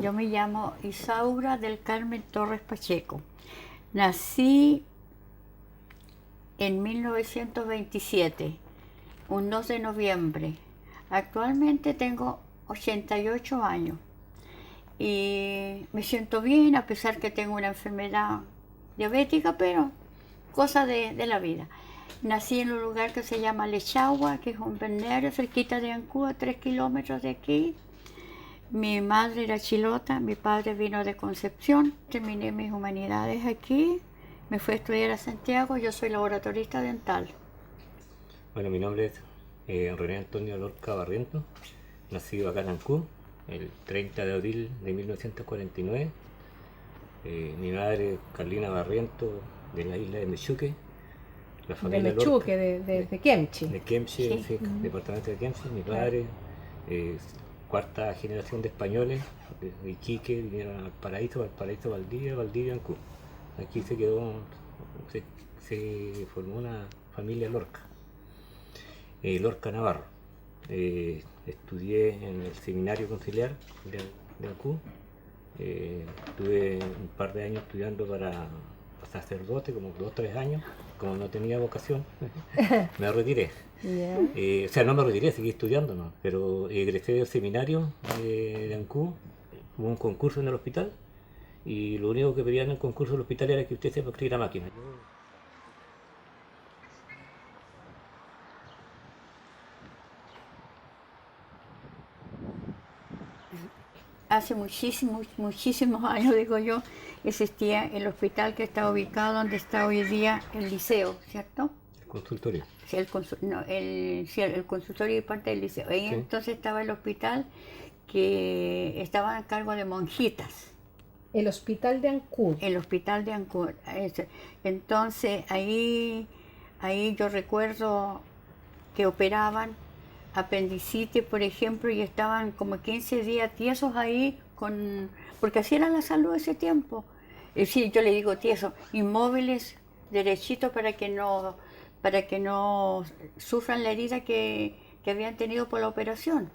Yo me llamo Isaura del Carmen Torres Pacheco. Nací en 1927, un 2 de noviembre. Actualmente tengo 88 años y me siento bien a pesar que tengo una enfermedad diabética, pero cosa de la vida. Nací en un lugar que se llama Lechagua, que es un balneario cerquita de Ancud, a 3 kilómetros de aquí. Mi madre era chilota, mi padre vino de Concepción. Terminé mis humanidades aquí, me fui a estudiar a Santiago, yo soy laboratorista dental. Bueno, mi nombre es René Antonio Lorca Barriento, nacido acá en Ancud, el 30 de abril de 1949. Mi madre, Carlina Barriento, de la isla de Mechuque. La familia de Mechuque, Lorca, de Kemchi. de Kemchi, Sí. sí, departamento de Kemchi. Mi padre, cuarta generación de españoles de Iquique, vinieron al Paraíso, Valdivia, Valdivia, Ancud. Aquí se quedó, se formó una familia Lorca. Lorca Navarro. Estudié en el seminario conciliar de Ancud. Tuve un par de años estudiando para sacerdote, como 2 o 3 años. Como no tenía vocación, me retiré. Yeah. O sea, no me retiré, seguí estudiando, ¿no? Pero egresé del seminario de Ancud. Hubo un concurso en el hospital y lo único que pedían en el concurso del hospital era que usted sepa escribir a máquina. Hace muchísimos años, digo yo, existía el hospital que está ubicado donde está hoy día el liceo, ¿cierto? El consultorio. Sí, el consultorio y parte del liceo. Ahí Sí. entonces estaba el hospital que estaba a cargo de monjitas, El hospital de Ancud. el hospital de Ancud. Entonces ahí yo recuerdo que operaban apendicitis, por ejemplo, y estaban como 15 días tiesos ahí, porque así era la salud ese tiempo. Es decir, yo le digo tiesos, inmóviles, derechitos para que no sufran la herida que habían tenido por la operación.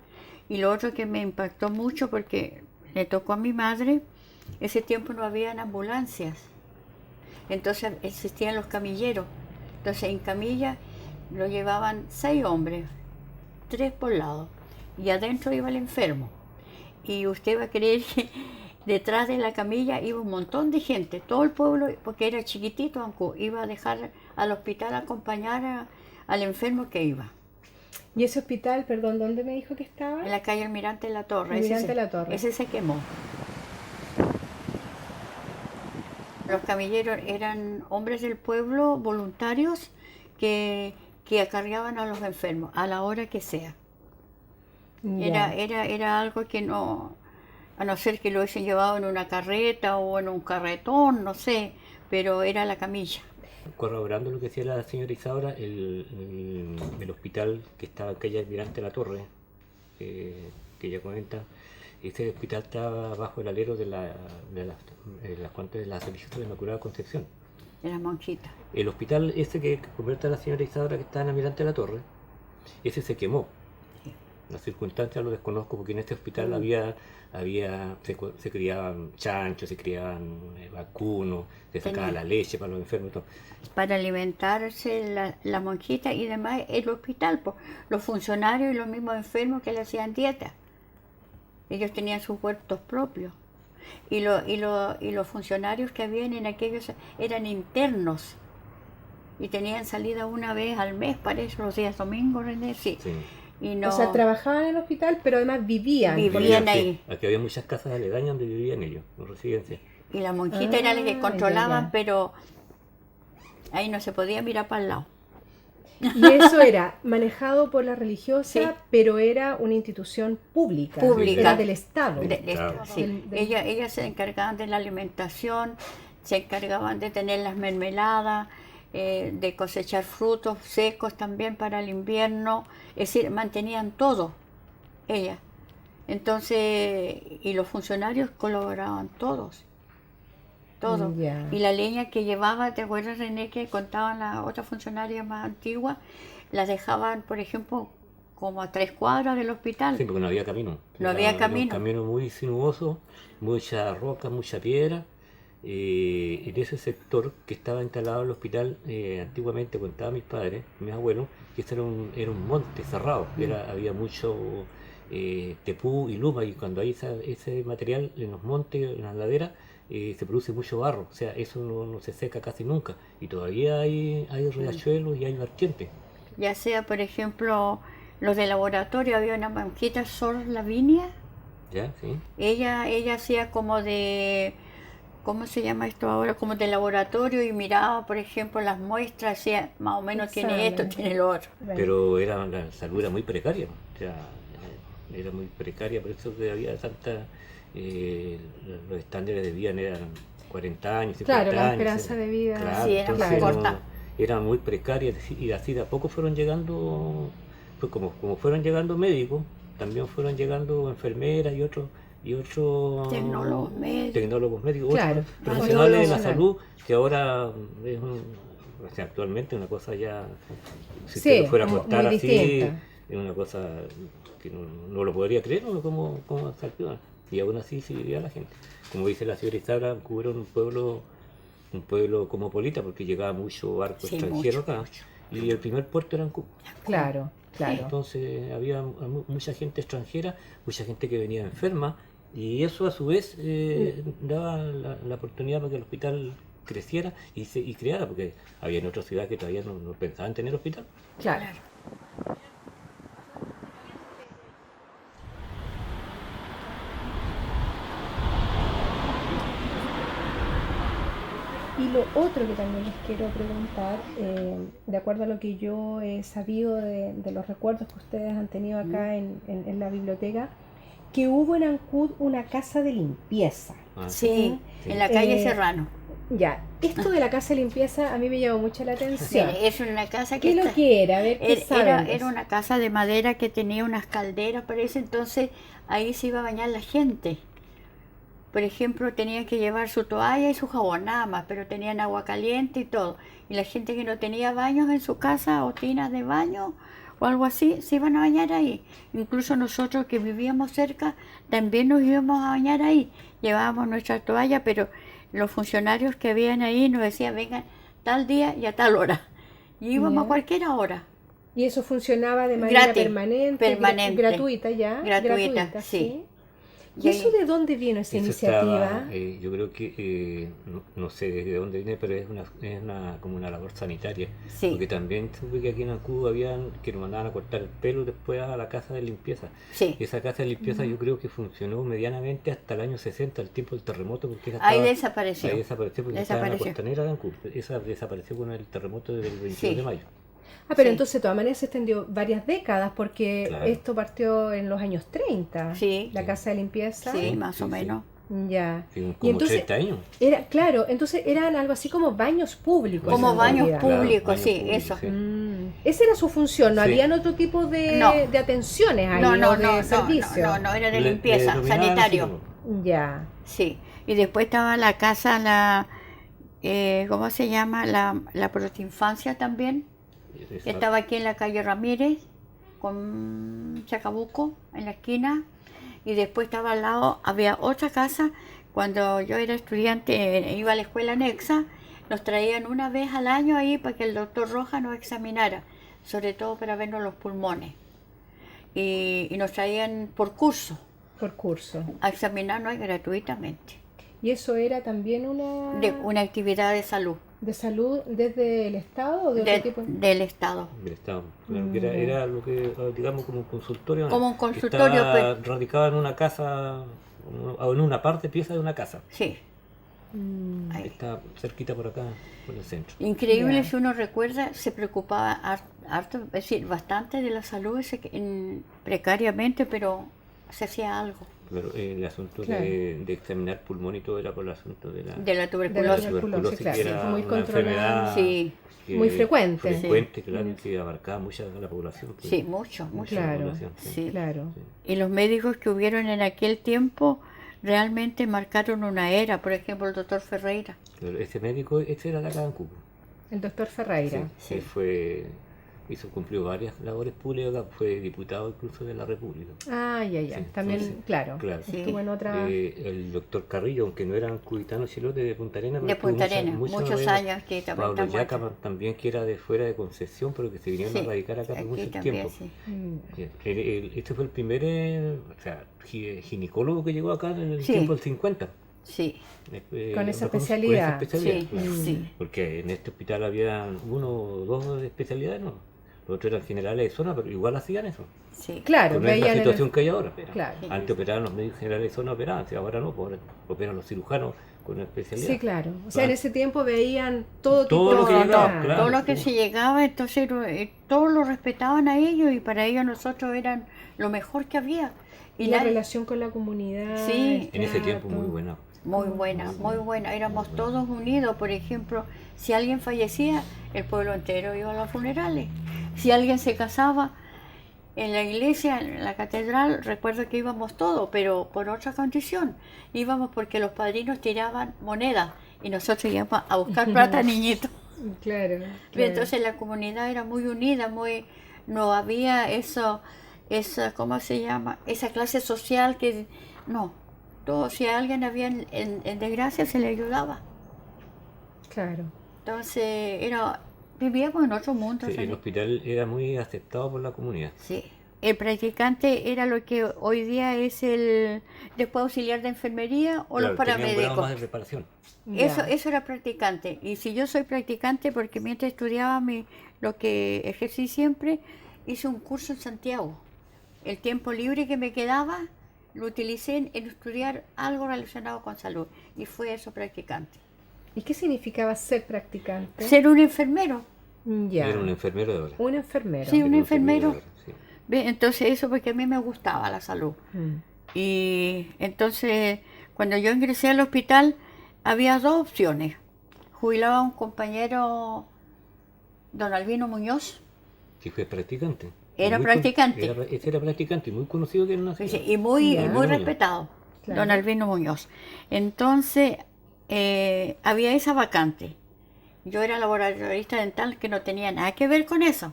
Y lo otro que me impactó mucho, porque le tocó a mi madre, ese tiempo no habían ambulancias, entonces existían los camilleros. Entonces en camilla lo llevaban 6 hombres, 3 por lado, y adentro iba el enfermo. Y usted va a creer que detrás de la camilla iba un montón de gente, todo el pueblo, porque era chiquitito Ancud, iba a dejar al hospital a acompañar al enfermo que iba. ¿Y ese hospital, perdón, dónde me dijo que estaba? En la calle Almirante La Torre. Almirante La Torre. Ese se quemó. Los camilleros eran hombres del pueblo, voluntarios, que acarreaban a los enfermos a la hora que sea. Ya. Era algo que no, a no ser que lo hubiesen llevado en una carreta o en un carretón, no sé, pero era la camilla. Corroborando lo que decía la señora Isaura, el hospital que estaba en calle Almirante La Torre, que ella comenta, ese hospital estaba bajo el alero de las religiosas de la Inmaculada Concepción. Era monjita. El hospital ese que comenta la señora Isaura, que está en Almirante La Torre, ese se quemó. Sí. Las circunstancias lo desconozco porque en este hospital se criaban chanchos, se criaban vacunos, se sacaba la leche para los enfermos y todo. Para alimentarse la monjita y demás, el hospital, pues, los funcionarios y los mismos enfermos que le hacían dieta. Ellos tenían sus huertos propios. Y los funcionarios que habían en aquellos eran internos. Y tenían salida una vez al mes, parece, los días domingos, René, sí. Sí. Y no, O sea, trabajaban en el hospital, pero además vivían. Vivían Sí, ahí. aquí había muchas casas aledañas donde vivían ellos, en residencia. Y la monjita era la que controlaban, ya. pero ahí no se podía mirar para el lado. Y eso era manejado por la religiosa, Sí. pero era una institución pública. Pública. Era del Estado. Claro. Sí. Ellas se encargaban de la alimentación, se encargaban de tener las mermeladas, de cosechar frutos secos también para el invierno, es decir, mantenían todo, ellas. Entonces, y los funcionarios colaboraban todos. Ya. Y la leña que llevaba, ¿te acuerdas, René, que contaban las otras funcionarias más antiguas? Las dejaban, por ejemplo, como a 3 cuadras del hospital. Sí, porque no había camino. No había camino. Era un camino muy sinuoso, mucha roca, mucha piedra. En ese sector que estaba instalado el hospital, antiguamente contaban mis padres, mis abuelos, que ese era un monte cerrado, había mucho tepú y luma, y cuando hay ese material en los montes, en las laderas, se produce mucho barro, o sea, eso no se seca casi nunca, y todavía hay riachuelos y hay vertientes. Ya sea, por ejemplo, los de laboratorio, había una monjita, Sor Lavinia. ¿Ya? Sí. Ella hacía como de, ¿cómo se llama esto ahora? Como de laboratorio, y miraba, por ejemplo, las muestras, decía, más o menos tiene esto, Examen. tiene lo otro. Pero la salud era muy precaria, o sea, era muy precaria, por eso que había tanta, los estándares de vida eran 40 años, 50 Claro, la años. esperanza de vida. Claro, Sí, era entonces más corta. era muy precaria, y así de a poco fueron llegando, pues como fueron llegando médicos, también fueron llegando enfermeras y otros Tecnólogos médicos. tecnólogos médicos, Claro, otros profesionales de la profesional. salud, que ahora es o sea, actualmente una cosa ya, si Sí, usted lo fuera a muy contar así, distinta. es una cosa que no lo podría creer, ¿no? ¿Cómo salió? Y aún así sí vivía la gente. Como dice la señora Isabra, Cuba era un pueblo cosmopolita, porque llegaba mucho barco Sí, extranjero mucho, acá, mucho. y el primer puerto era en Cuba. Claro, claro. Entonces había mucha gente extranjera, mucha gente que venía enferma, y eso a su vez daba la oportunidad para que el hospital creciera y creara, porque había en otras ciudades que todavía no pensaban tener hospital. Claro. Y lo otro que también les quiero preguntar, de acuerdo a lo que yo he sabido de los recuerdos que ustedes han tenido acá en la biblioteca, que hubo en Ancud una casa de limpieza. Ah, Sí, Sí. en la calle Eh, Serrano. Ya, esto de la casa de limpieza a mí me llamó mucho la atención. Mire, es una casa que ¿Qué es lo está- que era? A ver, ¿qué saben de era eso? una casa de madera que tenía unas calderas, parece, entonces ahí se iba a bañar la gente. Por ejemplo, tenían que llevar su toalla y su jabón nada más, pero tenían agua caliente y todo. Y la gente que no tenía baños en su casa o tinas de baño o algo así, se iban a bañar ahí. Incluso nosotros que vivíamos cerca, también nos íbamos a bañar ahí. Llevábamos nuestra toalla, pero los funcionarios que habían ahí nos decían, vengan tal día y a tal hora. Y íbamos Ya. a cualquier hora. Y eso funcionaba de manera Gratis, permanente, permanente. gratuita ya. Gratuita, sí. ¿Y Y eso ahí- de dónde vino esa Eso iniciativa? estaba, yo creo que, no sé de dónde viene, pero como una labor sanitaria. Sí. Porque también supe que aquí en Cuba habían que nos mandaban a cortar el pelo después a la casa de limpieza. Sí. Esa casa de limpieza yo creo que funcionó medianamente hasta el año 60, el tiempo del terremoto, porque esa Ahí estaba- desapareció. Ahí desapareció porque estaba en la Desapareció. costanera de Ancud. Esa desapareció con el terremoto del 22 Sí. de mayo. Ah, pero Sí. entonces de todas maneras se extendió varias décadas porque Claro. esto partió en los años 30. Sí. La Sí. casa de limpieza. Sí, Sí, más o sí, menos. Ya. Sí, Y como entonces 30 años. era, claro, entonces eran algo así como baños públicos. Como en baños realidad. públicos, baños sí, públicos, eso. sí. Esa era su función, no Sí. habían otro tipo de, No. de atenciones ahí No, o no, de no, no, servicio. no, era de Le limpieza, denominaban así sanitario. como- Ya. Sí. Y después estaba la casa, ¿cómo se llama? La protinfancia también. esa- Estaba aquí en la calle Ramírez, con Chacabuco, en la esquina. Y después estaba al lado, había otra casa. Cuando yo era estudiante, iba a la escuela anexa, nos traían una vez al año ahí para que el doctor Rojas nos examinara, sobre todo para vernos los pulmones. Y nos traían por curso Por curso. a examinarnos gratuitamente, Y eso era también de una actividad de salud de salud desde el Estado o de otro tipo. del Estado. del Estado. Claro, que era lo que, digamos, como un consultorio. Como un que consultorio, estaba radicado en una casa, o en una parte, pieza de una casa. Sí. Mm, Ahí. Está cerquita por acá, por el centro. Increíble, Ya. si uno recuerda, se preocupaba harto, es decir, bastante de la salud precariamente, pero se hacía algo Pero el asunto Claro. de examinar pulmón y todo era por el asunto de la, de la De la tuberculosis. tuberculosis, claro, que sí, era fue muy una controlada. enfermedad Sí, que- Muy frecuente. frecuente, claro, que abarcaba mucha de la población. pues, sí, mucho, mucho. mucha Claro. población, sí. Sí. Claro. Y los médicos que hubieron en aquel tiempo realmente marcaron una era, por ejemplo, el doctor Ferreira. Pero ese médico, ese era de acá en Cuba. El doctor Ferreira. Sí. Él fue cumplió varias labores públicas, fue diputado incluso de la República. Ah, ya. Sí, También, entonces, claro. claro. Sí. Estuvo en otra... El doctor Carrillo, aunque no eran cubitanos chilotes de Punta Arenas, pero De estuvo Punta Arenas, muchos años que también Pablo está Yaca muerto. también, que era de fuera de Concepción, pero que se vinieron a Sí, radicar acá por aquí mucho también, tiempo. sí. Sí, este fue el primer o sea, ginecólogo que llegó acá en el Sí. tiempo del 50. Con Eh, esa con esa especialidad. especialidad, Sí, claro. sí. Porque en este hospital había uno o dos especialidades, ¿no? Los otros eran generales de zona, pero igual hacían eso. Sí. Claro, Que no es la veían en el... situación que hay ahora. Claro. Antes operaban los médicos generales de zona, operaban, ahora no, pues ahora operan los cirujanos con una especialidad. Sí, claro. O sea, en Ah. ese tiempo veían todo tipo Todo de lo que enfermedades. llegaba, claro. Todo lo que se llegaba, entonces todos lo respetaban a ellos y para ellos nosotros eran lo mejor que había. Y Y la nadie- relación con la comunidad. Sí. el En ese tiempo trato. muy buena. Muy buena, muy buena. Éramos todos unidos. Por ejemplo, si alguien fallecía, el pueblo entero iba a los funerales. Si alguien se casaba en la iglesia, en la catedral, recuerdo que íbamos todos, pero por otra condición. Íbamos porque los padrinos tiraban monedas y nosotros íbamos a buscar plata, niñitos. Claro. Entonces la comunidad era muy unida, no había esa, ¿cómo se llama? Esa clase social que, no, todo, si a alguien había en desgracia se le ayudaba. Claro. Entonces vivíamos en otro mundo. Sí, el ¿sabes? hospital era muy aceptado por la comunidad. Sí. El practicante era lo que hoy día es después auxiliar de enfermería o los Claro, tenía un grado más de paramédicos. preparación. Eso era practicante. Y si yo soy practicante, porque mientras estudiaba lo que ejercí siempre, hice un curso en Santiago. El tiempo libre que me quedaba lo utilicé en estudiar algo relacionado con salud. Y fue eso practicante. ¿Y qué significaba ser practicante? Ser un enfermero. Ya. Era un enfermero de ahora. Un enfermero. Sí, Era un enfermero. de ahora, sí. ¿Ve? Entonces eso porque a mí me gustaba la salud. Mm. Y entonces cuando yo ingresé al hospital había dos opciones. Jubilaba a un compañero, don Albino Muñoz, Sí, fue practicante. Era Muy practicante. Ese era practicante y muy conocido que era una ciudad. y muy, Ya. y muy Albino Muñoz. respetado, Claro. don Albino Muñoz. Entonces había esa vacante. Yo era laboratorista dental que no tenía nada que ver con eso.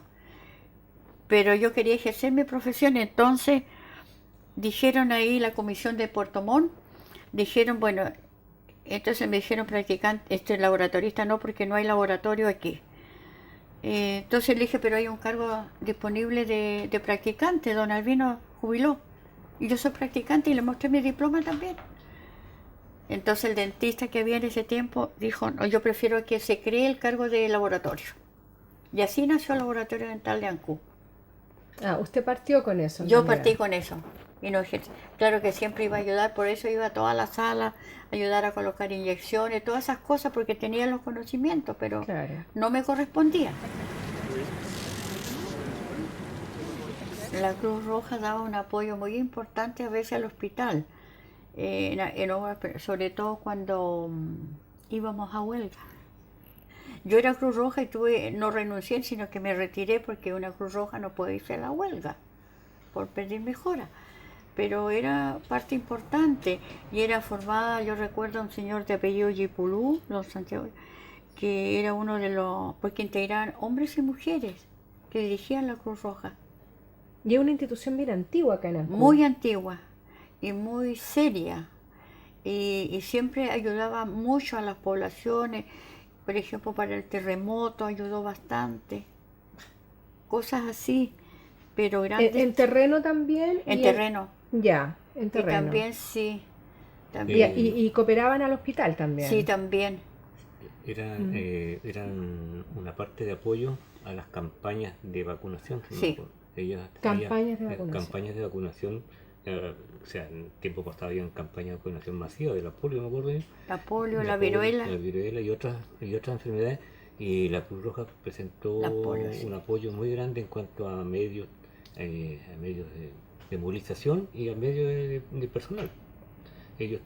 Pero yo quería ejercer mi profesión, entonces dijeron ahí la comisión de Puerto Montt, dijeron, bueno, entonces me dijeron practicante, laboratorista no, porque no hay laboratorio aquí. Entonces le dije, pero hay un cargo disponible de practicante, don Albino jubiló. Y yo soy practicante y le mostré mi diploma también. Entonces el dentista que había en ese tiempo dijo, no, yo prefiero que se cree el cargo de laboratorio. Y así nació el Laboratorio Dental de Ancú. Ah, usted partió con eso. en Yo realidad. partí con eso. Y no claro que siempre iba a ayudar, por eso iba a todas las salas, ayudar a colocar inyecciones, todas esas cosas, porque tenía los conocimientos, pero Claro. no me correspondía. La Cruz Roja daba un apoyo muy importante a veces al hospital, sobre todo cuando íbamos a huelga. Yo era Cruz Roja y no renuncié, sino que me retiré porque una Cruz Roja no puede irse a la huelga por pedir mejora. Pero era parte importante y era formada, yo recuerdo a un señor de apellido Yipulú, don Santiago, que era uno de los, pues que integraban hombres y mujeres que dirigían la Cruz Roja. Y es una institución bien antigua acá en Ancud. Muy antigua y muy seria. Y siempre ayudaba mucho a las poblaciones, por ejemplo, para el terremoto ayudó bastante. Cosas así, pero grandes. ¿En terreno también? En y terreno. Ya, en Y terreno. también sí. Y, También. y cooperaban al hospital también. Sí, también. Eran una parte de apoyo a las campañas de vacunación. ¿No? Sí. Campañas de vacunación. Campañas de vacunación. O sea, en tiempo pasado había campañas de vacunación masiva de la polio, me acuerdo yo. La polio, la polio, viruela. La viruela y otras enfermedades. Y la Cruz Roja presentó La polio, sí. un apoyo muy grande en cuanto a medios de movilización y a medios de personal. Ellos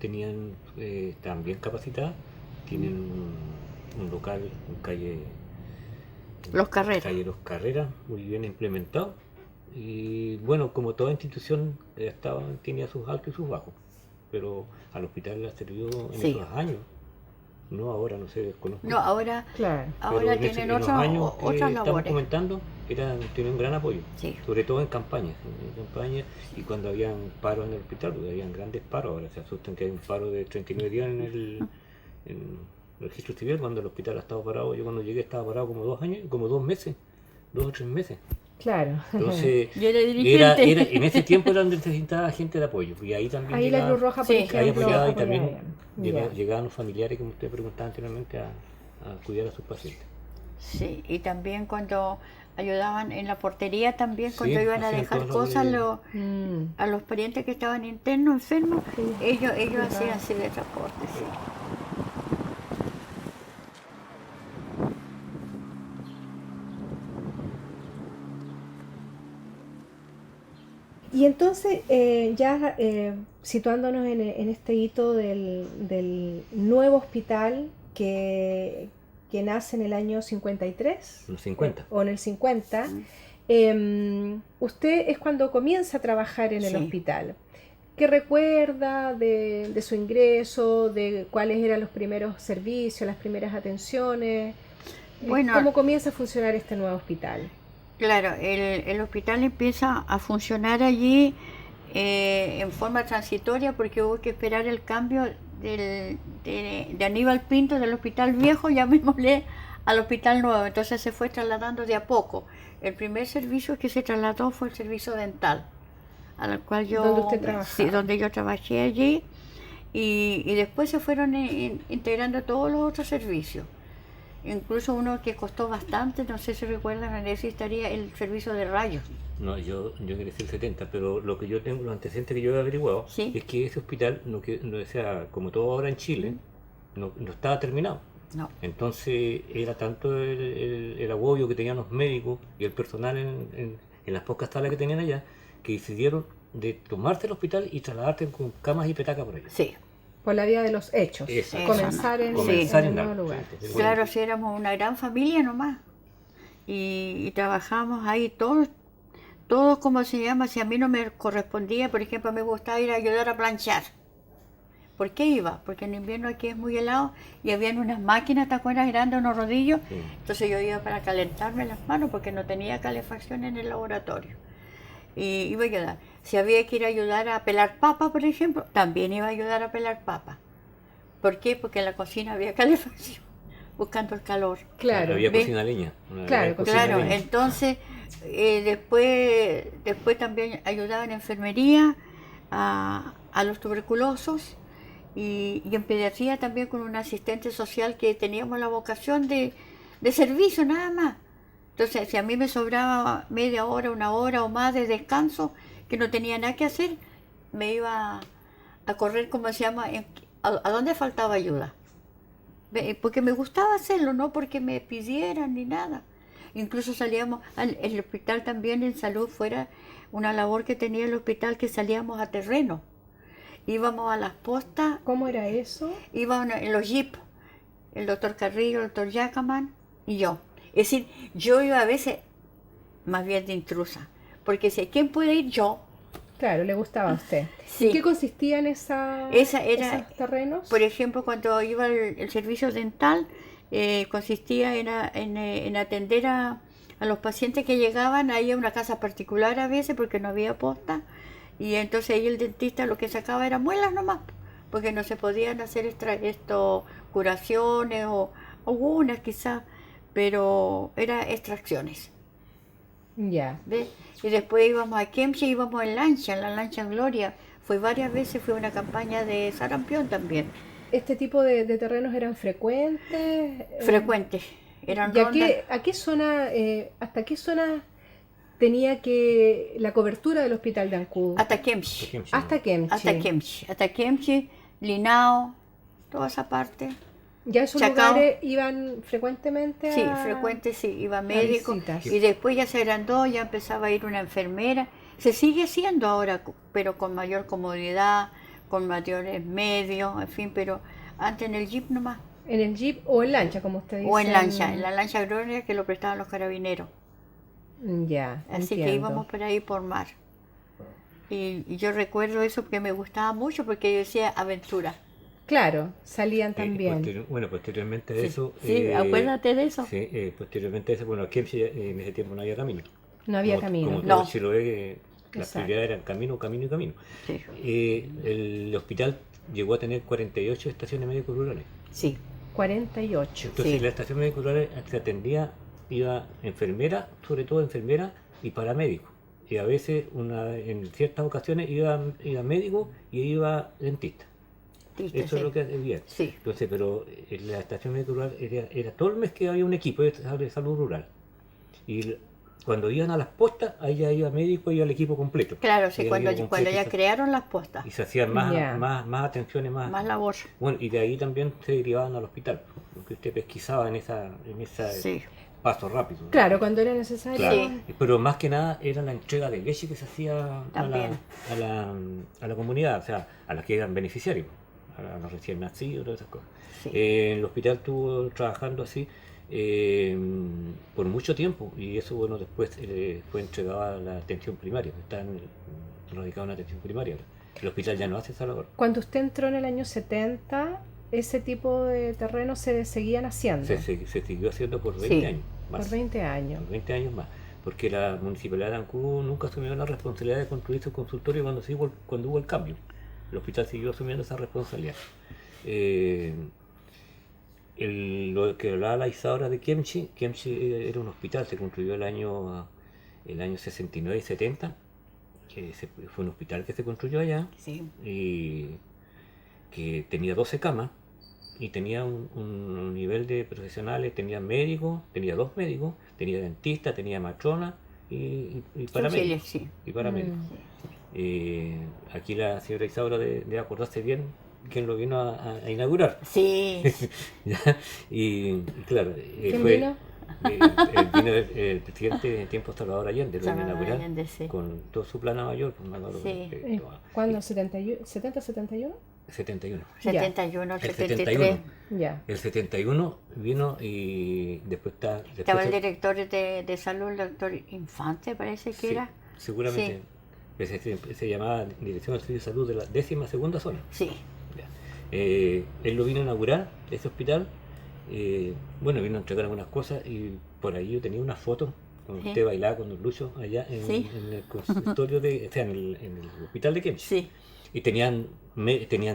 estaban bien capacitados, tienen un local en calle Los Carreras. calle Los Carreras, muy bien implementado. Y bueno, como toda institución tenía sus altos y sus bajos, pero al hospital le sirvió en Sí. esos años No ahora, no sé, desconozco. No, ahora, Claro. Pero ahora en tienen los otras años que otras estamos labores. comentando, tenían un gran apoyo, Sí, sobre todo en campañas. En campañas, tenían un gran apoyo, sí, sobre todo en campañas y cuando habían paro en el hospital, porque habían grandes paros. Ahora se asustan que hay un paro de 39 días en el registro civil, cuando el hospital ha estado parado. Yo cuando llegué estaba parado como 2 años, como 2 meses, 2 o 3 meses. Claro. Entonces, yo era dirigente. en ese tiempo era donde necesitaba gente de apoyo, y ahí también Ahí la llegaba, Cruz Roja, por Sí. ahí ejemplo, apoyaba, y apoyaba también bien. Ya. llegaban los familiares, como usted preguntaba anteriormente, a cuidar a sus pacientes. Sí, y también cuando ayudaban en la portería, también cuando Sí, iban a hacían dejar todas cosas labores. a los parientes que estaban internos, enfermos, Sí, ellos hacían cuidado. así de transporte, sí. Y entonces, ya situándonos en este hito del nuevo hospital que nace en el año 53, Los 50. o en el 50, usted es cuando comienza a trabajar en el Sí. hospital. ¿Qué recuerda de su ingreso, de cuáles eran los primeros servicios, las primeras atenciones? Bueno, ¿Cómo comienza a funcionar este nuevo hospital? claro, el hospital empieza a funcionar allí en forma transitoria porque hubo que esperar el cambio de Aníbal Pinto del hospital viejo, llamémosle, al hospital nuevo. Entonces se fue trasladando de a poco. El primer servicio que se trasladó fue el servicio dental, al cual ¿Dónde usted sí, trabajaba? donde yo trabajé allí, y después se fueron integrando todos los otros servicios. Incluso uno que costó bastante, no sé si recuerdan, en eso estaría el servicio de rayos. No, yo ingresé el 70, pero lo que yo tengo, los antecedentes que yo he averiguado, Sí. es que ese hospital, no, o sea, como todo ahora en Chile, no estaba terminado. No, Entonces era tanto el agobio que tenían los médicos y el personal en las pocas salas que tenían allá, que decidieron de tomarse el hospital y trasladarse con camas y petacas por allá. sí. Por la vía de los hechos. Exacto. Comenzar en, Comenzar en en el nuevo algo, lugar. sí. Claro, sí, éramos una gran familia nomás. Y trabajamos ahí todos como se llama, si a mí no me correspondía, por ejemplo, me gustaba ir a ayudar a planchar. ¿Por qué iba? Porque en invierno aquí es muy helado y habían unas máquinas, ¿te acuerdas? Grandes, unos rodillos. Sí. Entonces yo iba para calentarme las manos porque no tenía calefacción en el laboratorio. Y iba a ayudar. Si había que ir a ayudar a pelar papa, por ejemplo, también iba a ayudar a pelar papa. ¿Por qué? Porque en la cocina había calefacción, buscando el calor. Claro. Había ¿Ve? cocina a leña. Una Claro, gran cocina a Claro, leña. entonces después también ayudaba en enfermería a los tuberculosos y en pediatría también con un asistente social que teníamos la vocación de servicio nada más. Entonces, si a mí me sobraba media hora, una hora o más de descanso, que no tenía nada que hacer, me iba a correr, como se llama, a donde faltaba ayuda. Porque me gustaba hacerlo, no porque me pidieran ni nada. Incluso salíamos el hospital también en salud, fuera una labor que tenía el hospital, que salíamos a terreno. Íbamos a las postas, ¿Cómo era eso? íbamos en los jeeps, el doctor Carrillo, el doctor Yacaman y yo. Es decir, yo iba a veces más bien de intrusa, porque si quién puede ir, yo. Claro, le gustaba a usted. Sí. ¿En qué consistían Esa era, esos terrenos? por ejemplo, cuando iba el servicio dental, consistía en atender a los pacientes que llegaban ahí a una casa particular a veces porque no había posta, y entonces ahí el dentista lo que sacaba era muelas nomás, porque no se podían hacer curaciones o algunas quizás, pero eran extracciones. Ya. ¿Ves? Y después íbamos a Kemche, íbamos en la lancha Gloria. Fue varias veces, fue una campaña de sarampión también. ¿Este tipo de terrenos eran frecuentes? Frecuentes. Eran ¿Y rondas. a qué zona, hasta qué zona tenía que la cobertura del hospital de Ancud? Hasta Kemche. Hasta Kemchi. Hasta Kemche, Linao, toda esa parte. ¿Ya esos Chacao. lugares iban frecuentemente Sí, a...? frecuentes, sí, iba médico. visitas. Y después ya se agrandó, ya empezaba a ir una enfermera. Se sigue haciendo ahora, pero con mayor comodidad, con mayores medios, en fin, pero antes en el jeep nomás. ¿En el jeep o en lancha, como usted dice? O en lancha, en la lancha Gloria que lo prestaban los carabineros. Ya, Así que entiendo. íbamos por ahí por mar. Y yo recuerdo eso porque me gustaba mucho, porque yo decía aventura. Claro, salían también. Posteriormente a Sí, eso... sí, acuérdate de eso. Sí, posteriormente a eso, bueno, aquí en ese tiempo no había camino. No había Como camino. todo No. Chiloé, las Exacto. prioridades eran camino, camino y camino. Sí, El hospital llegó a tener 48 estaciones médicos rurales. sí, 48. Entonces, Sí. la estación médico rural se atendía, iba enfermera, sobre todo enfermera y paramédico. Y a veces, en ciertas ocasiones, iba médico y iba dentista. Diste, Eso sí. es lo que había. Sí, Entonces, pero en la estación médico rural era todo el mes que había un equipo de salud rural. Y cuando iban a las postas, ahí ya iba médico y iba el equipo completo. claro, sí, Iba el cuando, equipo cuando completo ya crearon las postas, y se hacían más, Ya. más atenciones, más labor. Bueno, y de ahí también se derivaban al hospital, porque usted pesquisaba en esa Sí, paso rápido. ¿no? Claro, cuando era necesario. Claro. Sí. Pero más que nada era la entrega de leche que se hacía También. a la comunidad, o sea, a las que eran beneficiarios, a los recién nacidos, todas esas cosas. sí. El hospital estuvo trabajando así por mucho tiempo y eso, bueno, después fue entregado a la atención primaria, están radicados en atención primaria. Ahora. El hospital ya no hace esa labor. Cuando usted entró en el año 70, ese tipo de terrenos se seguían haciendo Se siguió haciendo por 20 Sí. años más. por 20 años. Por 20 años más. Porque la municipalidad de Ancud nunca asumió la responsabilidad de construir su consultorio cuando hubo el cambio. El hospital siguió asumiendo esa responsabilidad. Lo que hablaba la Isaura de Kemchi era un hospital, se construyó el año 69 y 70. Fue un hospital que se construyó allá Sí, y que tenía 12 camas y tenía un nivel de profesionales, tenía médicos, tenía 2 médicos, tenía dentista, tenía matrona y paramédicos. sí. Y paramédicos. Aquí la señora Isaura debe acordarse bien quién lo vino a inaugurar. Sí, ¿Ya? Y claro, ¿Quién fue, vino? vino el presidente en tiempo Salvador Allende, lo vino a Salvador inaugurar Allende, sí. con todo su plana mayor, pues, me acuerdo, Sí. ¿Cuándo? ¿70, 71? 71. 71, El 73. 71. Ya. El 71 vino y después Estaba el director de salud, el doctor Infante, parece que sí, era. seguramente se llamaba Dirección del Servicio de Salud de la 12ª zona. Sí, Ya. Él lo vino a inaugurar, ese hospital. Bueno, vino a entregar algunas cosas y por ahí yo tenía una foto cuando Sí. usted bailaba con Don Lucho allá Sí. en el consultorio o sea, en el hospital de Kemchi. sí, Y tenían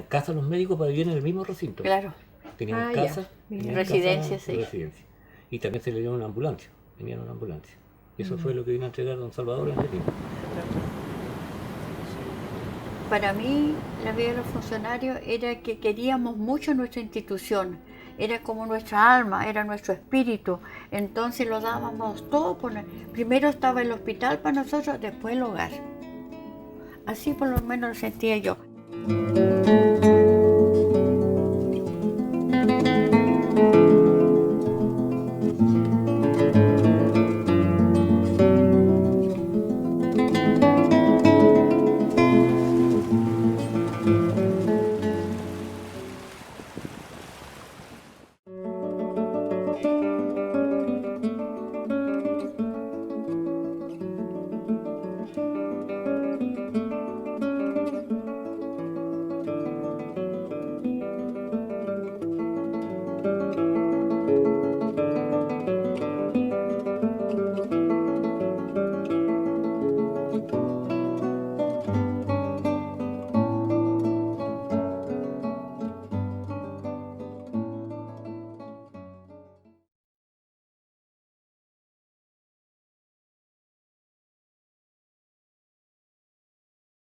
casa los médicos para vivir en el mismo recinto. claro. Tenían Ah, ya. casa, Mira. tenían Residencia, casa, sí. residencia. Y también se le dio una ambulancia, tenían una ambulancia. Y eso Mm. fue lo que vino a entregar don Salvador en ese tiempo. Para mí, la vida de los funcionarios era que queríamos mucho nuestra institución. Era como nuestra alma, era nuestro espíritu. Entonces lo dábamos todo. Primero estaba el hospital para nosotros, después el hogar. Así por lo menos lo sentía yo.